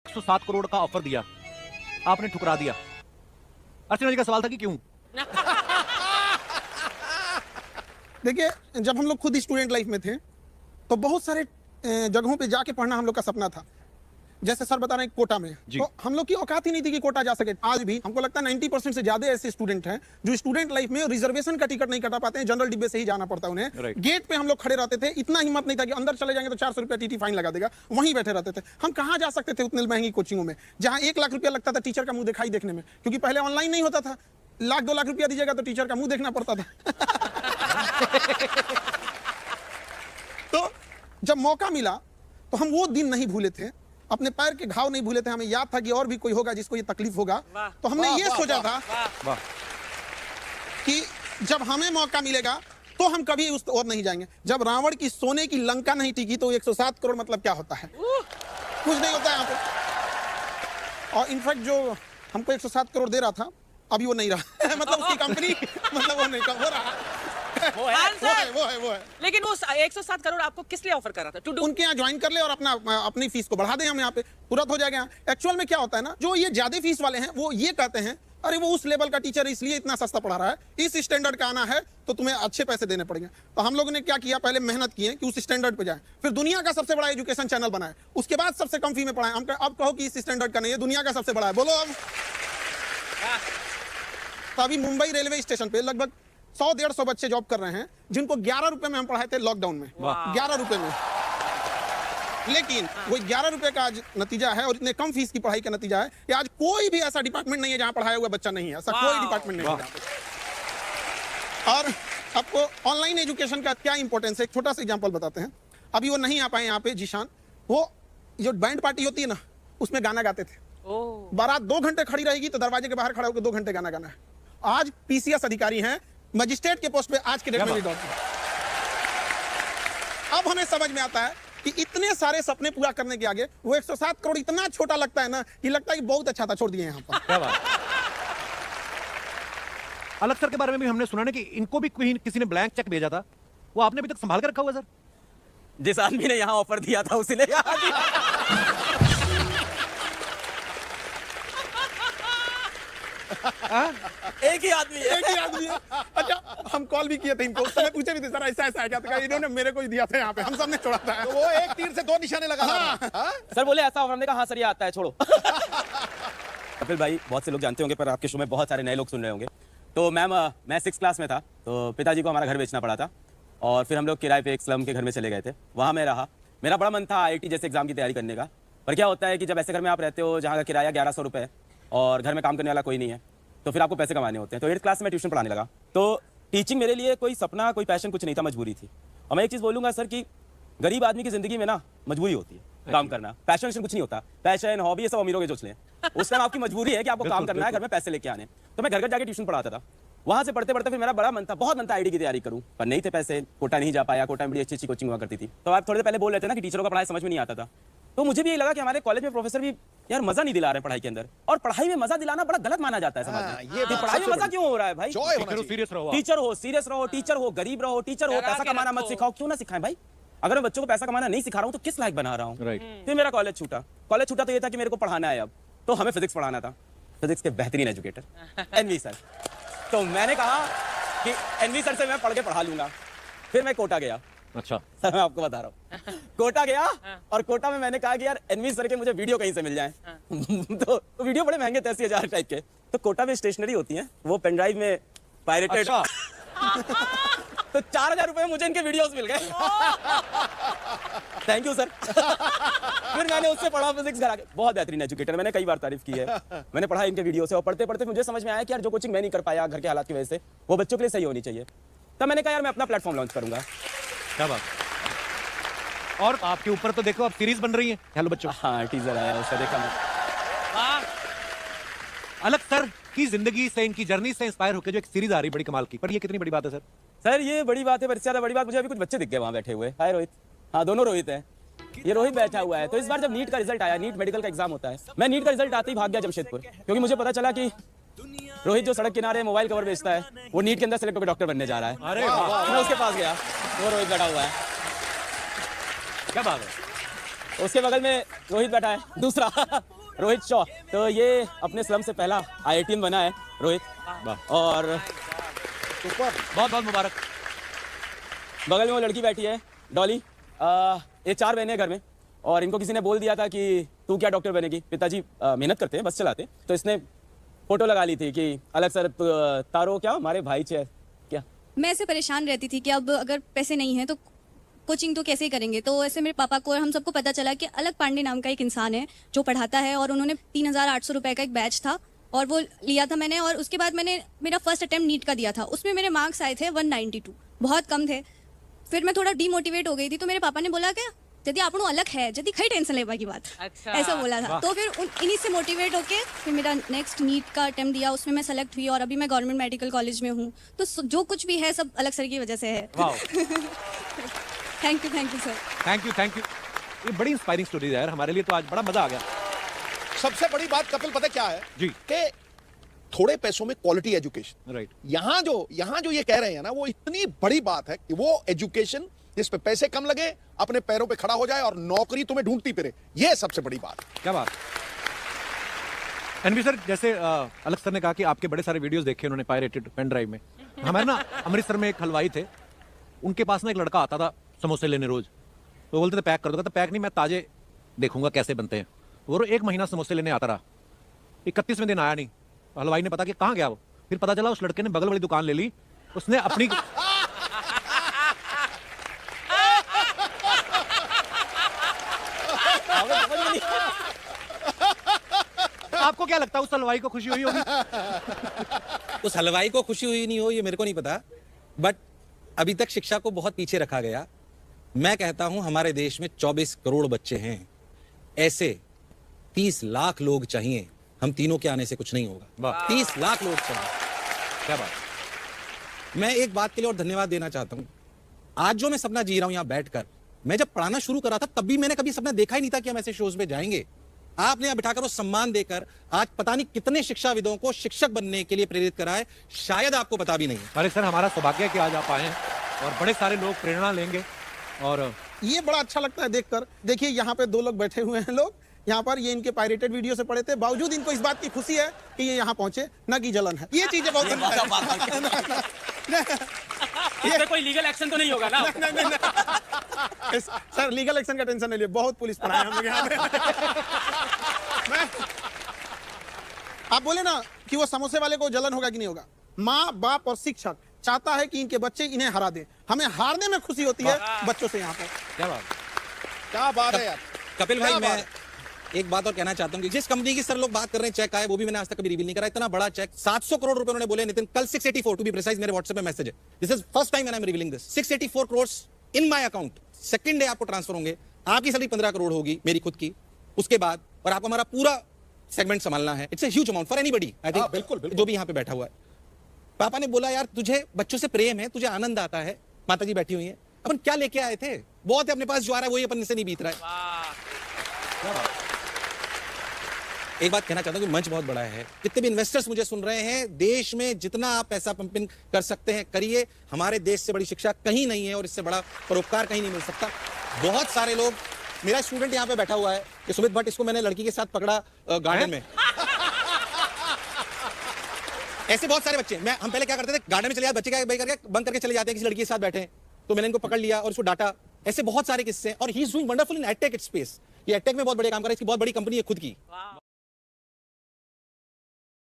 107 करोड़ का ऑफर दिया, आपने ठुकरा दिया। अर्चना जी का सवाल था कि क्यों? देखिए, जब हम लोग खुद स्टूडेंट लाइफ में थे तो बहुत सारे जगहों पे जाके पढ़ना हम लोग का सपना था। जैसे सर बता रहे हैं कोटा में, तो हम लोग की औकात ही नहीं थी कि कोटा जा सके। आज भी हमको लगता है 90% से ज्यादा ऐसे स्टूडेंट हैं जो स्टूडेंट लाइफ में रिजर्वेशन का टिकट नहीं कटा पाते हैं, जनरल डिब्बे से ही जाना पड़ता है उन्हें। गेट पे हम लोग खड़े रहते थे, इतना हिम्मत नहीं था कि अंदर चले जाएंगे तो 400 रुपया टीटी फाइन लगा देगा, वहीं बैठे रहते थे। हम कहाँ जा सकते थे उतनी महंगी कोचिंगों में जहाँ 1 लाख रुपया लगता था टीचर का मुंह दिखाई देखने में, क्योंकि पहले ऑनलाइन नहीं होता था। 1-2 लाख रुपया दीजिएगा तो टीचर का मुंह देखना पड़ता था। तो जब मौका मिला तो हम वो दिन नहीं भूले थे, अपने पैर के घाव नहीं भूले थे। हमें याद था कि और भी कोई होगा जिसको ये तकलीफ होगा, तो हमने ये सोचा था कि जब हमें मौका मिलेगा तो हम कभी उस ओर नहीं जाएंगे। जब रावण की सोने की लंका नहीं टिकी तो 107 करोड़ मतलब क्या होता है? कुछ नहीं होता है यहाँ पे। और इनफैक्ट जो हमको 107 करोड़ दे रहा था अभी वो नहीं रहा। मतलब उसकी कंपनी, मतलब वो नहीं हो रहा। वो है। लेकिन वो 107 करोड़ आपको किस लिए ऑफर कर रहा था? उनके यहाँ ज्वाइन कर ले और अपनी फीस को बढ़ा दें, हम यहाँ पे तुरंत हो जाएगा। एक्चुअल में क्या होता है ना, जो ये ज्यादा फीस वाले हैं वो ये कहते हैं अरे वो उस लेवल का टीचर है इसलिए इतना सस्ता पढ़ा रहा है, इस स्टैंडर्ड का आना है तो तुम्हें अच्छे पैसे देने पड़ेंगे। तो हम लोगों ने क्या किया, पहले मेहनत किए कि उस स्टैंडर्ड पे जाए, फिर दुनिया का सबसे बड़ा एजुकेशन चैनल बनाए, उसके बाद सबसे कम फी में पढ़ाए। हम अब कहो कि इस स्टैंडर्ड का नहीं है, दुनिया का सबसे बड़ा है, बोलो अब। तो अभी मुंबई रेलवे स्टेशन पे लगभग 100-150 बच्चे जॉब कर रहे हैं जिनको 11 रुपए में हम पढ़ाए थे लॉकडाउन में। 11 रुपए में। लेकिन वो 11 रुपए का आज नतीजा है और इतने कम फीस की पढ़ाई का नतीजा है कि आज कोई भी ऐसा डिपार्टमेंट नहीं है जहां पढ़ाया हुआ बच्चा नहीं है। ऐसा कोई डिपार्टमेंट नहीं है। और आपको ऑनलाइन एजुकेशन का क्या इंपॉर्टेंस है, एक छोटा सा एग्जांपल बताते हैं। अभी वो नहीं आ पाए यहाँ पे जीशान, वो जो बैंड पार्टी होती है ना उसमें गाना गाते थे। बारात 2 घंटे खड़ी रहेगी तो दरवाजे के बाहर खड़ा होकर 2 घंटे गाना गाना है। आज पीसीएस अधिकारी हैं, मजिस्ट्रेट के पोस्ट पे आज के डेट में भी। अब हमें समझ में आता है कि इतने सारे सपने पूरा करने के आगे वो 107 करोड़ इतना छोटा लगता है ना कि लगता है कि बहुत अच्छा था, छोड़ दिए यहाँ पर। क्या बात। अलग सर के बारे में भी हमने सुना ना कि इनको भी किसी ने ब्लैंक चेक भेजा था, वो आपने अभी तक संभाल कर रखा हुआ? सर जिस आदमी ने यहाँ ऑफर दिया था उसी ने एक ही आदमी है। अच्छा, हम कॉल भी किए थे इनको, उस समय पूछे भी थे सर ऐसा ऐसा है क्या, तो इन्होंने मेरे को ही दिया था यहाँ पे, हम सबने छोड़ा था। तो वो एक तीर से 2 निशाने लगा। सर बोले ऐसा ऑफर, हमने कहा हाँ सर ये आता है, छोड़ो। कपिल भाई बहुत से लोग जानते होंगे पर आपके शो में बहुत सारे नए लोग सुन रहे होंगे। तो मैम मैं 6th क्लास में था तो पिताजी को हमारा घर बेचना पड़ा था और फिर हम लोग किराए पे एक स्लम के घर में चले गए थे। वहाँ मैं रहा, मेरा बड़ा मन था IIT जैसे एग्जाम की तैयारी करने का। पर क्या होता है कि जब ऐसे घर में आप रहते हो जहाँ का किराया 1100 रुपये है और घर में काम करने वाला कोई नहीं है तो फिर आपको पैसे कमाने होते हैं। तो 8th क्लास में ट्यूशन पढ़ाने लगा। तो टीचिंग मेरे लिए कोई सपना कोई पैशन कुछ नहीं था, मजबूरी थी। और मैं एक चीज़ बोलूँगा सर कि गरीब आदमी की ज़िंदगी में ना मजबूरी होती है काम करना, पैशन कुछ नहीं होता। पैशन हॉबी ये सब अमीरों के चोचले हैं। उस टाइम आपकी मजबूरी है कि आपको काम करना है, घर में पैसे लेके आने। तो मैं घर घर जाके ट्यूशन पढ़ाता था। वहाँ से पढ़ते पढ़ते फिर मेरा बड़ा मन था, बहुत मन था IIT की तैयारी करूँ, पर नहीं थे पैसे, कोटा नहीं जा पाया। कोटा में बड़ी अच्छी कोचिंग हुआ करती थी। तो आप थोड़े पहले बोल रहे थे ना कि टीचरों का पढ़ाई समझ में नहीं आता था, तो मुझे भी ये लगा कि हमारे कॉलेज में प्रोफेसर भी यार मजा नहीं दिला रहे पढ़ाई के अंदर। और पढ़ाई में मजा दिलाना बड़ा गलत माना जाता है समाज में। ये पढ़ाई में मजा क्यों हो रहा है भाई? सीरियस रहो, सीरियस रहो, टीचर हो, गरीब रहो, टीचर हो, पैसा कमाना मत सिखाओ। क्यों ना सिखाएं भाई? अगर मैं बच्चों को पैसा कमाना नहीं सिखा रहा हूँ तो किस लायक बना रहा हूँ? फिर मेरा कॉलेज छूटा तो ये था कि मेरे को पढ़ाना है अब, तो हमें फिजिक्स पढ़ाना था। फिजिक्स के बेहतरीन एजुकेटर NV सर। तो मैंने कहा कि NV सर से मैं पढ़ के पढ़ा लूंगा। फिर मैं कोटा गया। अच्छा सर मैं आपको बता रहा हूँ, कोटा गया और कोटा में मैंने कहा कि यार NV सर के मुझे वीडियो कहीं से मिल जाए। तो वीडियो बड़े महंगे थे, 80,000 टाइप के। तो कोटा में स्टेशनरी होती है, वो पेन ड्राइव में पायरेटेड। तो 4,000 रुपए में मुझे इनके वीडियोस मिल गए। Thank you sir. फिर मैंने उससे पढ़ा फिजिक्स घर आके। बहुत बेहतरीन एजुकेटर, मैंने कई बार तारीफ की है। मैंने पढ़ा इनके वीडियो से और पढ़ते पढ़ते मुझे समझ में आया कि यार जो कोचिंग मैं नहीं कर पाया घर के हालात की वजह से, वो बच्चों के लिए सही होनी चाहिए। तब मैंने कहा यार मैं अपना प्लेटफॉर्म लॉन्च करूंगा। क्या बात। और आपके ऊपर तो देखो अब सीरीज बन रही है हेलो बच्चों। हाँ टीजर आया, उसका देखा मैं। अलग सर की जिंदगी से, इनकी जर्नी से इंस्पायर होकर जो एक सीरीज आ रही बड़ी कमाल की, पर ये कितनी बड़ी बात है सर? सर ये बड़ी बात है, पर इससे ज्यादा बड़ी बात मुझे अभी कुछ बच्चे दिख गए वहाँ बैठे हुए। हाय रोहित। हाँ दोनों रोहित है। ये रोहित बैठा हुआ है। तो इस बार जब नीट का रिजल्ट आया, नीट मेडिकल का एग्जाम होता है, मैं नीट का रिजल्ट आते ही भाग गया जमशेदपुर, क्योंकि मुझे पता चला कि रोहित जो सड़क किनारे मोबाइल कवर बेचता है वो नीट के अंदर सेलेक्ट होकर डॉक्टर बनने जा रहा है। अरे मैं उसके पास गया, वो रोहित बैठा हुआ है। क्या बात है। उसके बगल में रोहित बैठा है, दूसरा रोहित शॉ। तो ये अपने स्लम से पहला IITian बना है रोहित, और बहुत बहुत मुबारक। बगल में वो लड़की बैठी है डॉली। ये 4 बहनें हैं घर में, और इनको किसी ने बोल दिया था कि तू क्या डॉक्टर बनेगी। पिताजी मेहनत करते हैं, बस चलाते, तो इसने फोटो लगा ली थी कि अलग सर तारो क्या हमारे भाई छे क्या। मैं ऐसे परेशान रहती थी कि अब अगर पैसे नहीं हैं तो कोचिंग तो कैसे ही करेंगे। तो ऐसे मेरे पापा को और हम सबको पता चला कि अलग पांडे नाम का एक इंसान है जो पढ़ाता है, और उन्होंने 3,800 रुपए का एक बैच था और वो लिया था मैंने। और उसके बाद मैंने मेरा फर्स्ट अटेम्प्ट नीट का दिया था, उसमें मेरे मार्क्स आए थे 192, बहुत कम थे। फिर मैं थोड़ा डीमोटिवेट हो गई थी, तो मेरे पापा ने बोला कि यदि आपनो अलग है, यदि खई टेंशन लेवा की बात, अच्छा। ऐसा बोला था। तो फिर इन्हीं से मोटिवेट होके फिर मेरा नेक्स्ट नीट का अटेम्प्ट दिया, उसमें मैं सेलेक्ट हुई और अभी मैं गवर्नमेंट मेडिकल कॉलेज में हूँ। तो जो कुछ भी है सब अलग सर की वजह से है। Thank you sir. Thank you. ये बड़ी इंस्पायरिंग स्टोरी है यार, हमारे लिए तो आज बड़ा मजा आ गया। सबसे बड़ी बात कपिल पता क्या है जी। कि थोड़े पैसों में क्वालिटी एजुकेशन। राइट। यहाँ जो ये कह रहे हैं ना, वो इतनी बड़ी बात है कि वो एजुकेशन जिस पे पैसे कम लगे, अपने पैरों पे खड़ा हो जाए और नौकरी तुम्हें ढूंढती फिरे, ये सबसे बड़ी बात। क्या बात। एनवी सर, जैसे अलग सर ने कहा कि आपके बड़े सारे वीडियोस देखे उन्होंने पायरेटेड पेन ड्राइव में। हमारे ना अमृतसर में एक हलवाई थे, उनके पास ना एक लड़का आता था समोसे लेने रोज। तो बोलते थे पैक कर दो, तो पैक नहीं, मैं ताजे देखूंगा कैसे बनते हैं। वो 1 महीना समोसे लेने आता रहा, 31वें दिन आया नहीं। हलवाई ने पता कि कहाँ गया वो, फिर पता चला उस लड़के ने बगल वाली दुकान ले ली, उसने अपनी आपको क्या लगता है उस हलवाई को खुशी हुई होगी? उस हलवाई को खुशी हुई नहीं हो ये मेरे को नहीं पता, बट अभी तक शिक्षा को बहुत पीछे रखा गया। मैं कहता हूं हमारे देश में 24 करोड़ बच्चे हैं, ऐसे 30 लाख लोग चाहिए। हम तीनों के आने से कुछ नहीं होगा, 30 लाख लोग चाहिए। क्या बात। मैं एक बात के लिए और धन्यवाद देना चाहता हूं। आज जो मैं सपना जी रहा हूं यहां बैठकर, मैं जब पढ़ाना शुरू करा था तब भी मैंने कभी सपना देखा ही नहीं था कि हम ऐसे शोज पे जाएंगे। आपने यहां बिठाकर वो सम्मान देकर आज पता नहीं कितने शिक्षाविदों को शिक्षक बनने के लिए प्रेरित करा है, शायद आपको पता भी नहीं है। अरे सर, हमारा सौभाग्य है कि आज आप आए हैं और बड़े सारे लोग प्रेरणा लेंगे। और ये बड़ा अच्छा लगता है देखकर। देखिए यहाँ पे 2 लोग बैठे हुए हैं लोग यहाँ पर, ये इनके पायरेटेड वीडियो से पढ़े थे, बावजूद इनको इस बात की खुशी है कि ये यहाँ पहुंचे, न कि जलन है। ये चीजें बहुत इसमें कोई लीगल एक्शन तो नहीं होगा ना? सर लीगल एक्शन का टेंशन नहीं लिए, बहुत पुलिस पर आए हम लोग यहाँ पे। आप बोले ना कि वो समोसे वाले को जलन होगा कि नहीं होगा। माँ बाप और शिक्षक चाहता है कि इनके बच्चे इन्हें हरा दें। हमें हारने में खुशी होती है बच्चों से यहाँ पर। क्या बात है यार। कपिल भाई, मैं एक बात और कहना चाहता हूं कि जिस कंपनी की सर लोग बात कर रहे हैं चेक आए, वो भी मैंने आज तक कभी रिवील नहीं करा। इतना बड़ा चेक 700 करोड़ रुपए उन्होंने बोले नितिन, कल 684 टू बी प्रिसाइज, मेरे व्हाट्सएप पे मैसेज है। This is first time when I am revealing this. 684 crore in my account. Second day आपको ट्रांसफर होंगे, आपकी सैलरी 15 करोड़ होगी मेरी खुद की, उसके बाद और आपको हमारा पूरा सेगमेंट संभालना है। It's a huge amount for anybody, I think. बिल्कुल जो भी यहाँ पे बैठा हुआ है। पापा ने बोला यार तुझे बच्चों से प्रेम है, तुझे आनंद आता है। माताजी बैठी हुई है, अपन क्या लेके आए थे, बहुत है अपने पास, जो आ रहा है वही अपन से नहीं बीत रहा है। एक बात कहना चाहता हूं कि मंच बहुत बड़ा है, जितने भी इन्वेस्टर्स मुझे सुन रहे हैं, देश में जितना आप पैसा पंपिंग कर सकते हैं करिए। हमारे देश से बड़ी शिक्षा कहीं नहीं है और इससे बड़ा परोपकार कहीं नहीं मिल सकता। बहुत सारे लोग, मेरा स्टूडेंट यहाँ पे बैठा हुआ है कि सुमित भट्ट, इसको मैंने लड़की के साथ पकड़ा गार्डन में। ऐसे बहुत सारे बच्चे, हम पहले क्या करते थे, गार्डन में चले जाते, बच्चे क्या करके बंद करके चले जाते हैं, किसी लड़की के साथ बैठे हैं, तो मैंने इनको पकड़ लिया और उसको डांटा। ऐसे बहुत सारे किस्से हैं और he is doing wonderful in edtech space. ये एडटेक में बहुत बड़े काम कर रहा है, इसकी बहुत बड़ी कंपनी है खुद की।